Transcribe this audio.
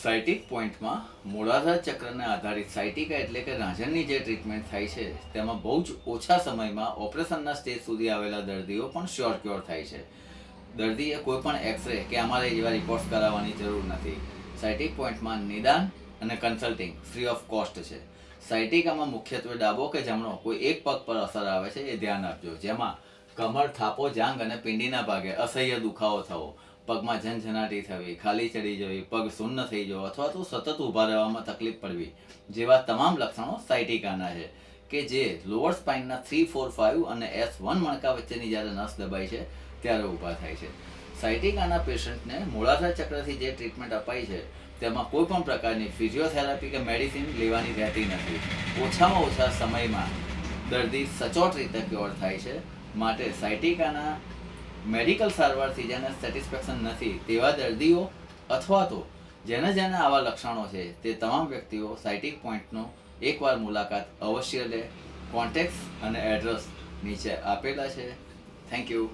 સાયટિક પોઈન્ટમાં મૂળાધાર ચક્રને આધારિત સાયટિકા એટલે કે રાંઝણની જે ટ્રીટમેન્ટ થાય છે તેમાં બહુ જ ઓછા સમયમાં ઓપરેશનના સ્ટેજ સુધી આવેલા દર્દીઓ પણ શ્યોર ક્યોર થાય છે. દર્દીએ કોઈ પણ એક્સરે કે અમારે જેવા રિપોર્ટ્સ કરાવવાની જરૂર નથી. સાયટિક પોઈન્ટમાં નિદાન અને કન્સલ્ટિંગ ફ્રી ઓફ કોસ્ટ છે. સાયટિકામાં મુખ્યત્વે ડાબો કે જમણો કોઈ એક પગ પર અસર આવે છે એ ધ્યાન આપજો, જેમાં કમર, થાપો, જાંઘ અને પિંડીના ભાગે અસહ્ય દુખાવો થવો, પગમાં ઝનઝનાટી થવી, ખાલી ચડી જવી, પગ શૂન્ય થઈ જવો અથવા તો સતત ઊભા રહેવામાં તકલીફ પડવી જેવા તમામ લક્ષણો સાયટિકાના છે કે જે લોઅર સ્પાઇનના 3, 4, 5 અને S1 મણકા વચ્ચેની જ્યારે નસ દબાય છે ત્યારે ઊભા થાય છે. સાયટિકાના પેશન્ટને મૂળાધાર ચક્રથી જે ટ્રીટમેન્ટ અપાય છે તેમાં કોઈ પણ પ્રકારની ફિઝિયોથેરાપી કે મેડિસિન લેવાની રહેતી નથી. ઓછામાં ઓછા સમયમાં દર્દી સચોટ રીતે ક્યોર થાય છે. માટે સાયટિકાના મેડિકલ સારવારથી જેને સેટિસ્ફેક્શન નથી તેવા દર્દીઓ અથવા તો જેને આવા લક્ષણો છે તે તમામ વ્યક્તિઓ સાયટિક પોઈન્ટનો એકવાર મુલાકાત અવશ્ય લે. કોન્ટેક્ટ અને એડ્રેસ નીચે આપેલા છે. Thank you.